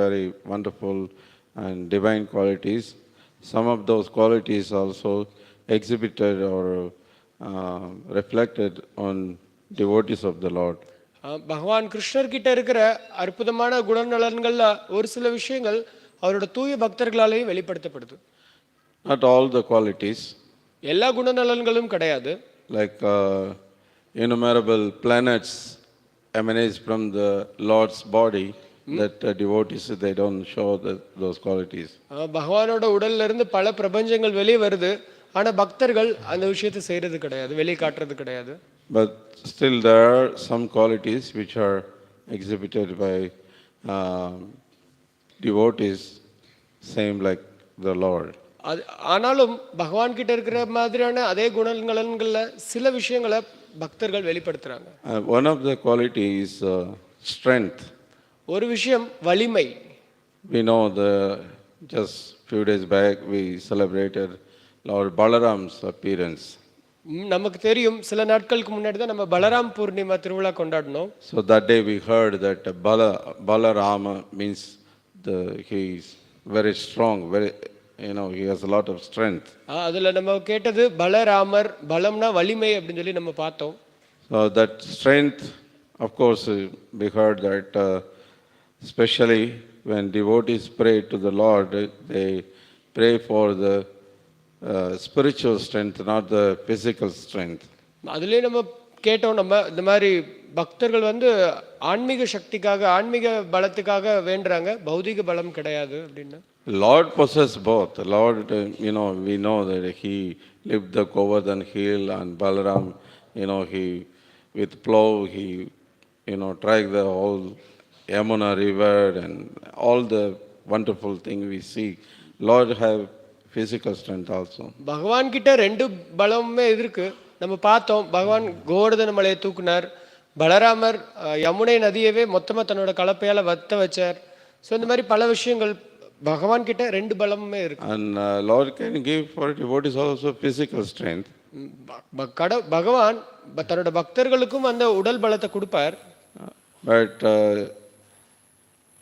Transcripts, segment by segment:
very wonderful and divine qualities. Some of those qualities also exhibited or reflected on devotees of the Lord. பகவான் கிருஷ்ணர் கிட்ட இருக்கிற அற்புதமான குணநலன்கள்ல ஒரு சில விஷயங்கள் அவரோட தூய பக்தர்களாலேயும் வெளிப்படுத்தப்படுது. Not all the qualities. எல்லா குணநலன்களும் கிடையாது. Like innumerable planets emanate from the Lord's body, that devotees, they don't show those qualities. பகவானோட உடல்ல இருந்து பல பிரபஞ்சங்கள் வெளியே வருது, ஆனா பக்தர்கள் அந்த விஷயத்தை செய்யறது கிடையாது, வெளியே காட்டுறது கிடையாது. But still there are some qualities which are exhibited by devotees, same like the Lord. ஆனாலும் பகவான் கிட்ட இருக்கிற மாதிரியான அதே குணநலன்கள்ல சில விஷயங்களை பக்தர்கள் வெளிப்படுத்துறாங்க. One of the qualities is strength. ஒரு விஷயம் வலிமை. We know just few days back we celebrated Lord Balaram's appearance. நமக்கு தெரியும் சில நாட்களுக்கு முன்னாடி தான் நம்ம பலராம் பூர்ணிமா திருவிழா கொண்டாடினோம். So that day we heard that Balarama means he is very strong, very, he has a lot of strength. அதுல நம்ம கேட்டது பலராமர், பலம்னா வலிமை அப்படினு சொல்லி நம்ம பார்த்தோம். So that strength, of course, we heard that especially when devotees pray to the Lord, they pray for the spiritual strength, not the physical strength. அதுலயே நம்ம கேட்டோம், நம்ம இந்த மாதிரி பக்தர்கள் ஆன்மீக சக்திக்காக, ஆன்மீக பலத்துக்காக வேண்டுறாங்க, பௌதிக பலம் கிடையாது அப்படினா. Lord possesses both. The Lord, we know that he lived the Govardhan hill, and Balaram, he with plow, he, tracked the whole Yamuna river and all the wonderful thing we see. Lord have physical strength also. பகவான் கிட்ட ரெண்டு பலமுமே இருக்கு. நம்ம பார்த்தோம், பகவான் கோவர்தன மலையை தூக்குனார், பலராமர் யமுனை நதியவே மொத்தமா தன்னோட கலப்பையால வத்த வச்சார். ஸோ இந்த மாதிரி பல விஷயங்கள் பகவான் கிட்ட ரெண்டு பலமுமே இருக்கு. And Lord can give for devotees also physical strength. பகவான் தன்னோட பக்தர்களுக்கும் அந்த உடல் பலத்தை கொடுப்பார். But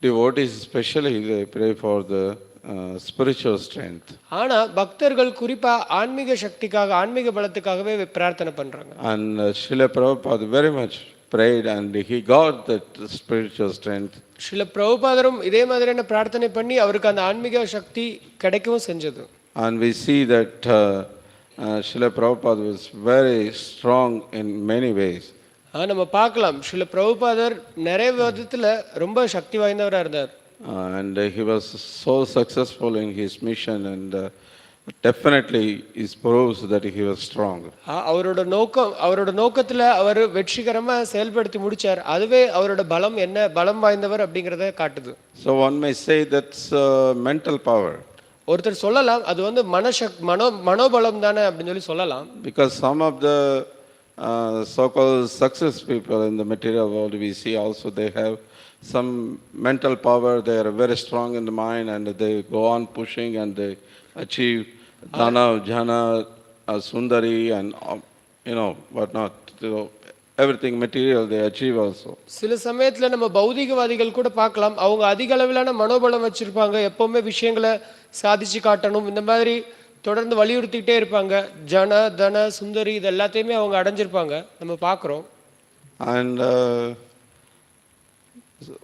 devotees especially, they pray for the spiritual strength. ஆனா பக்தர்கள் குறிப்பா ஆன்மீக சக்திக்காக, ஆன்மீக பலத்துக்காகவே பிரார்த்தனை பண்றாங்க. And Srila Prabhupada very much prayed and he got that spiritual strength. Srila பிரபுபாதரும் இதே மாதிரியான பிரார்த்தனை பண்ணி அவருக்கு அந்த ஆன்மீக சக்தி கிடைக்கவும் செஞ்சது. And we see that Srila Prabhupada was very strong in many ways. நம்ம பார்க்கலாம், ஸ்ரீல பிரபுபாதர் நிறைய விதத்துல ரொம்ப சக்தி வாய்ந்தவரா இருந்தார். And he was so successful in his mission, and definitely it proves that he was strong. அவரோட நோக்கத்துல அவர் வெற்றிகரமா செயல்படுத்தி முடிச்சார். அதுவே அவரோட பலம் என்ன, பலம் வாய்ந்தவர் அப்படிங்கறத காட்டுது. So one may say that's mental power. ஒருத்தர் சொல்லலாம் அது மனோபலம் தானே அப்படின்னு சொல்லி சொல்லலாம். Because some of the so-called success people in the material world, we see also they have some mental power. They are very strong in the mind, and they go on pushing, and they achieve dhana, jhana, sundari, and what not. Everything material they achieve also. சில சமயத்துல நம்ம பௌதிகவாதிகள் கூட பார்க்கலாம், அவங்க அதிக அளவிலான மனோபலம் வச்சிருப்பாங்க, எப்பவுமே விஷயங்களை சாதிச்சு காட்டணும், இந்த மாதிரி தொடர்ந்து வலியுறுத்திக்கிட்டே இருப்பாங்க. ஜன தன சுந்தரி இது எல்லாத்தையுமே அவங்க அடைஞ்சிருப்பாங்க, நம்ம பார்க்குறோம். And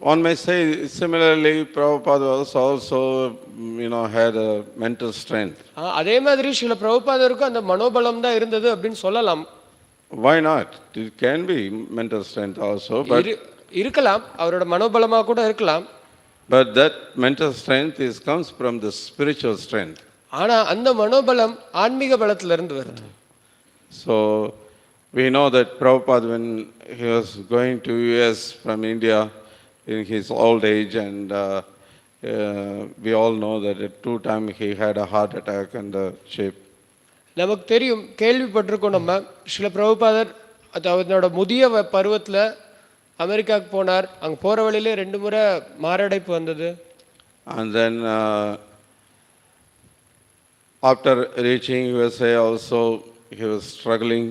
one may say similarly Prabhupada also had a mental strength. அதே மாதிரி ஸ்ரீல பிரபுபாதருக்கு அந்த மனோபலம் தான் இருந்தது அப்படின்னு சொல்லலாம். Why not? It can be mental strength also, but இருக்கலாம், அவரோட மனோபலமா கூட இருக்கலாம். But that mental strength comes from the spiritual strength. ஆனா அந்த மனோபலம் ஆன்மீக பலத்துல இருந்து வருது. So we know that Prabhupada, when he was going to US from India in his old age, and we all know that at 2 times he had a heart attack on the ship. நமக்கு தெரியும், கேள்விப்பட்டிருக்கோம் நம்ம, ஸ்ரீல பிரபுபாதர் அவரோட முதிய பருவத்துல அமெரிக்காவுக்கு போனார். அங்க போற வழியிலே 2 முறை மாரடைப்பு வந்தது. And then after reaching USA also, he was struggling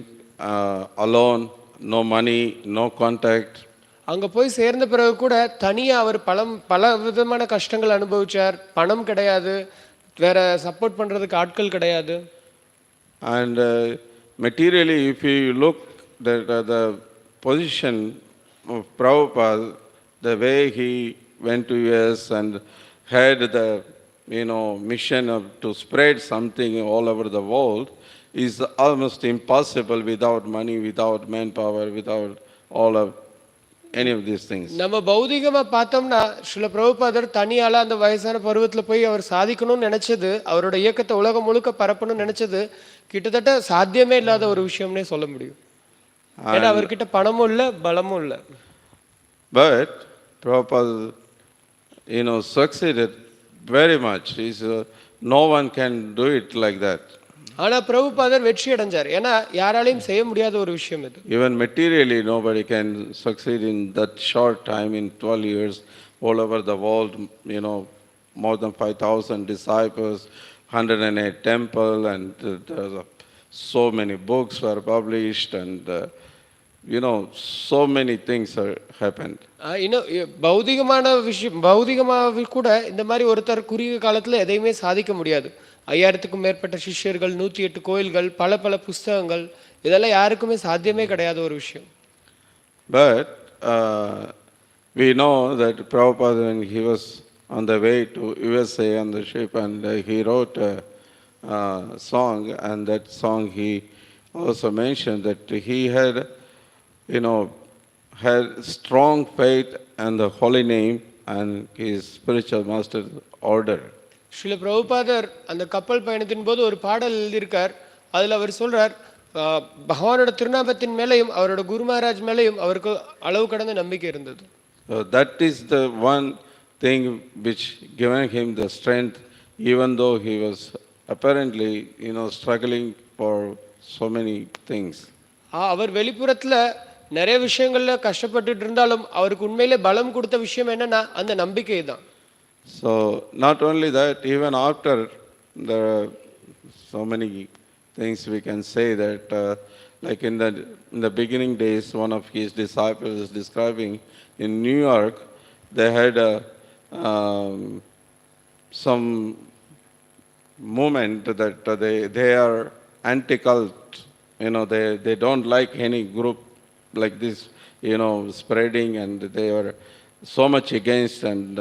alone, no money, no contact. அங்க போய் சேர்ந்த பிறகு கூட தனியா அவர் பல விதமான கஷ்டங்கள் அனுபவிச்சார். பணம் கிடையாது, வேற சப்போர்ட் பண்றதுக்கு ஆட்கள் கிடையாது. And materially, if you look the position of Prabhupada, the way he went to US and had the mission of to spread something all over the world is almost impossible without money, without manpower, without all of any of these things. நம்ம பௌதிகமா பார்த்தோம்னா ஸ்ரீல பிரபுபாதர் தனியால அந்த வயசான பருவத்துல போய் அவர் சாதிக்கணும்னு நினைச்சது, அவரோட இயக்கத்தை உலகம் முழுக்க பரப்பணும்னு நினைச்சது கிட்டத்தட்ட சாத்தியமே இல்லாத ஒரு விஷயம்னே சொல்ல முடியும். ஏன்னா அவர்கிட்ட பணமும் இல்ல, பலமும் இல்ல. But Prabhupada, succeeded very much. No one can do it like that. ஆனா பிரபுபாதர் வெற்றி அடைஞ்சார். ஏன்னா யாராலையும் செய்ய முடியாத ஒரு விஷயம் இது. Even materially, nobody can succeed in that short time, in 12 years, all over the world, more than 5,000 disciples, 108 temple, and so many books were published, and so many things happened. இன்னும் பௌதிகமான விஷயம், பௌதிகமாக கூட இந்த மாதிரி ஒருத்தர் குறுகிய காலத்துல எதையுமே சாதிக்க முடியாது. 5000க்கும் மேற்பட்ட சிஷ்யர்கள், 108 கோயில்கள், பல புஸ்தகங்கள், இதெல்லாம் யாருக்குமே சாத்தியமே கிடையாத ஒரு விஷயம். But we know that Prabhupada, when he was on the way to USA on the ship, and he wrote a song, and that song he also mentioned that he had, had strong faith and the holy name and his spiritual master order. Srila பிரபுபாதர் அந்த கப்பல் பயணத்தின் போது ஒரு பாடல் எழுதியிருக்கார். அதில் அவர் சொல்றார், பகவானோட திருநாமத்தின் மேலையும் அவரோட குரு மகாராஜ் மேலையும் அவருக்கு அளவு கடந்த நம்பிக்கை இருந்தது. So that is the one thing which given him the strength, even though he was apparently struggling for so many things. அவர் வெளிப்புறத்துல நிறைய விஷயங்கள்ல கஷ்டப்பட்டுட்டு இருந்தாலும் அவருக்கு உண்மையிலே பலம் கொடுத்த விஷயம் என்னன்னா அந்த நம்பிக்கை தான். So not only that, even after the so many things we can say that like in the beginning days, one of his disciples is describing in New York, they had some movement that they are anti-cult. They don't like any group like this, spreading, and they are so much against, and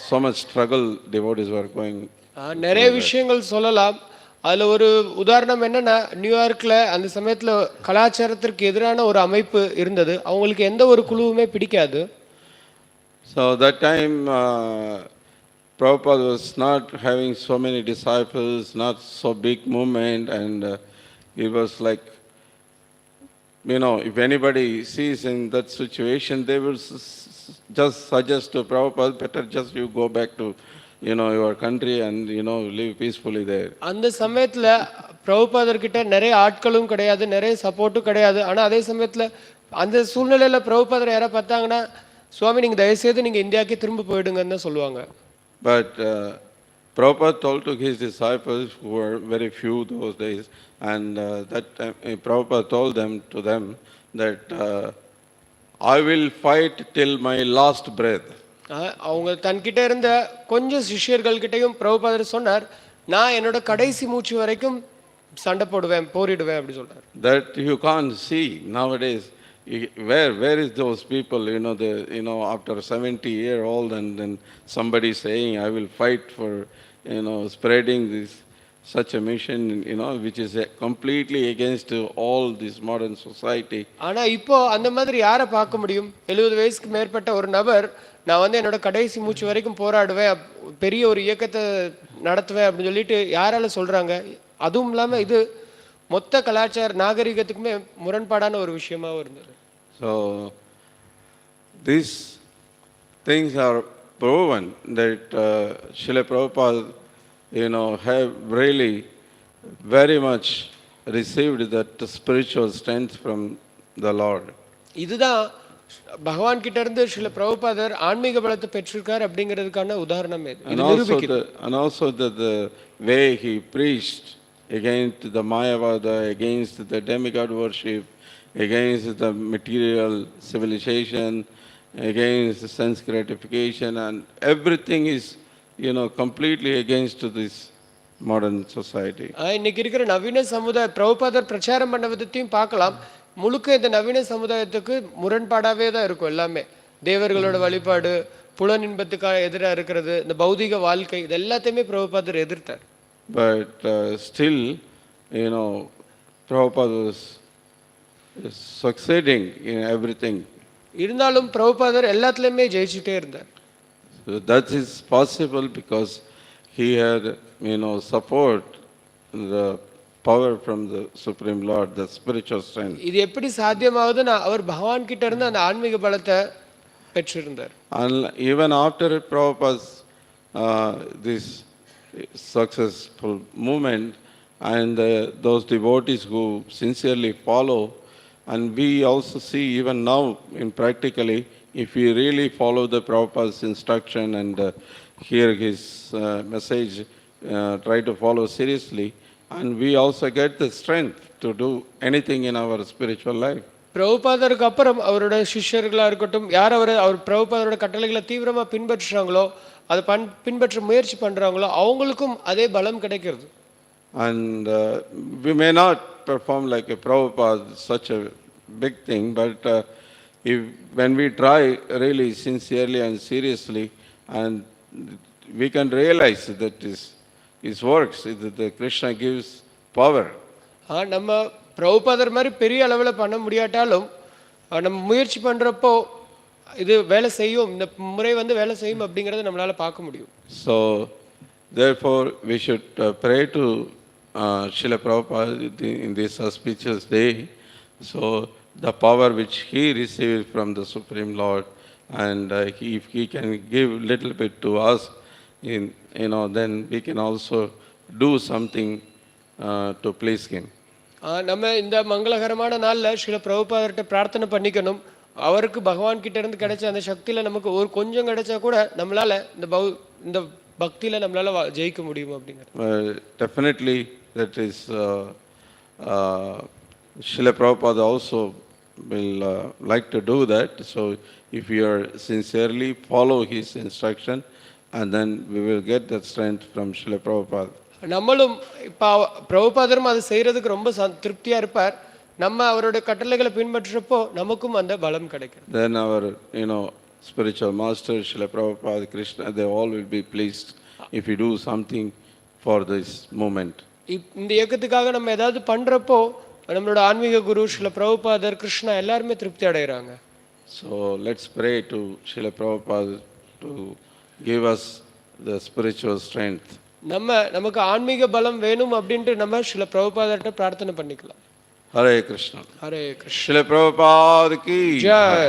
so much struggle devotees were going. நிறைய விஷயங்கள் சொல்லலாம். அதுல ஒரு உதாரணம் என்னன்னா, நியூயார்க்ல அந்த சமயத்துல கலாச்சாரத்திற்கு எதிரான ஒரு அமைப்பு இருந்தது. அவங்களுக்கு எந்த ஒரு குழுவுமே பிடிக்காது. So that time Prabhupada was not having so many disciples, not so big movement, and it was like, if anybody sees in that situation, they will just suggest to Prabhupada, better just you go back to your country and live peacefully there. அந்த சமயத்துல பிரபுபாதர் கிட்ட நிறைய ஆட்களும் கிடையாது, நிறைய சப்போர்ட்டும் கிடையாது. ஆனா அதே சமயத்துல அந்த சூழ்நிலையில பிரபுபாதர் யாரை பார்த்தாங்கன்னா, சுவாமி நீங்க தயவுசெய்து நீங்க இந்தியாவுக்கே திரும்ப போயிடுங்கன்னு தான் சொல்லுவாங்க. But Prabhupada told to his disciples, who were very few those days, and that time Prabhupada told to them that I will fight till my last breath. அவங்க தன்கிட்ட இருந்த கொஞ்சம் சிஷ்யர்கள் கிட்டையும் பிரபுபாதர் சொன்னார், நான் என்னோட கடைசி மூச்சு வரைக்கும் சண்டை போடுவேன், போரிடுவேன் அப்படி சொல்றாரு. That you can't see nowadays. Where is those people, after 70-year-old, and then somebody saying I will fight for spreading this such a mission, which is completely against all this modern society. ஆனா இப்போ அந்த மாதிரி யாரை பார்க்க முடியும்? 70 வயசுக்கு மேற்பட்ட ஒரு நபர், நான் என்னோட கடைசி மூச்சு வரைக்கும் போராடுவேன், பெரிய ஒரு இயக்கத்தை நடத்துவேன் அப்படின்னு சொல்லிட்டு யாரால சொல்றாங்க? அதுவும் இல்லாம இது மொத்த கலாச்சார நாகரிகத்துக்குமே முரண்பாடான ஒரு விஷயமாவும் இருந்தது. So these things are proven that Srila Prabhupada, have really very much received that spiritual strength from the Lord. இதுதான் பகவான் கிட்ட இருந்து ஸ்ரீல பிரபுபாதர் ஆன்மீக பலத்தை பெற்றிருக்கார் அப்படிங்கிறதுக்கான உதாரணம் இது. And also the way he preached against the Mayavada, against the demigod worship, against the material civilization, against sense gratification, and everything is, completely against this modern society. இன்னைக்கு இருக்கிற நவீன சமுதாய பிரபுபாதர் பிரச்சாரம் பண்ண விதத்தையும் பார்க்கலாம். முழுக்க இந்த நவீன சமுதாயத்துக்கு முரண்பாடாவே தான் இருக்கும் எல்லாமே. தேவர்களோட வழிபாடு, புலன் இன்பத்துக்காக எதிராக இருக்கிறது, இந்த பௌதிக வாழ்க்கை, இது எல்லாத்தையுமே பிரபுபாதர் எதிர்த்தார். But still, Prabhupada is succeeding in everything. இருந்தாலும் பிரபுபாதர் எல்லாத்துலயுமே ஜெயிச்சுட்டே இருந்தார். So that is possible because he had, support, the power from the Supreme Lord, the spiritual strength. இது எப்படி சாத்தியமாகுதுன்னா அவர் பகவான் கிட்ட இருந்து அந்த ஆன்மீக பலத்தை பெற்றிருந்தார். And even after Prabhupada's this successful movement, and those devotees who sincerely follow, and we also see even now in practically, if we really follow the Prabhupada's instruction and hear his message, try to follow seriously, and we also get the strength to do anything in our spiritual life. பிரபுபாதருக்கு அப்புறம் அவரோட சிஷ்யர்களா இருக்கட்டும், யார் அவர் பிரபுபாதரோட கட்டளைகளை தீவிரமா பின்பற்றுறாங்களோ, அதை பின்பற்ற முயற்சி பண்றாங்களோ, அவங்களுக்கும் அதே பலம் கிடைக்கிறது. And we may not perform like a Prabhupada, such a big thing, but when we try really sincerely and seriously, and we can realize that his works, that Krishna gives power. நம்ம பிரபுபாதர் மாதிரி பெரிய அளவில் பண்ண முடியாட்டாலும் நம்ம முயற்சி பண்ணுறப்போ இது வேலை செய்யும், இந்த முறை வேலை செய்யும் அப்படிங்கிறத நம்மளால பார்க்க முடியும். So therefore we should pray to Srila Prabhupada in this auspicious day, so the power which he received from the Supreme Lord, and if he can give little bit to us, then we can also do something to please him. நம்ம இந்த மங்களகரமான நாளில் ஸ்ரீல பிரபுபாதர்கிட்ட பிரார்த்தனை பண்ணிக்கணும். அவருக்கு பகவான் கிட்ட இருந்து கிடைச்ச அந்த சக்தியில நமக்கு ஒரு கொஞ்சம் கிடைச்சா கூட நம்மளால இந்த பக்தியில நம்மளால ஜெயிக்க முடியும் அப்படிங்கிறது. Definitely that is Srila Prabhupada also will like to do that. So if you are sincerely follow his instruction, and then we will get that strength from Srila Prabhupada. நம்மளும் இப்போ பிரபுபாதரும் அதை செய்யறதுக்கு ரொம்ப திருப்தியா இருப்பார். நம்ம அவரோட கட்டளைகளை பின்பற்றப்போ நமக்கும் அந்த பலம் கிடைக்கும். Then our spiritual master Srila Prabhupada, Krishna, they all will be pleased if we do something for this movement. இந்த இயக்கத்துக்காக நம்ம ஏதாவது பண்றப்போ நம்மளோட ஆன்மீக குரு ஸ்ரீல பிரபுபாதர், கிருஷ்ணா எல்லாருமே திருப்தி அடைகிறாங்க. So let's pray to Srila Prabhupada to give us the spiritual strength. நமக்கு ஆன்மீக பலம் வேணும் அப்படின்ட்டு நம்ம ஸ்ரீல பிரபுபாதர்கிட்ட பிரார்த்தனை பண்ணிக்கலாம். Hare Krishna. Hare Krishna. Srila Prabhupada ki Jai.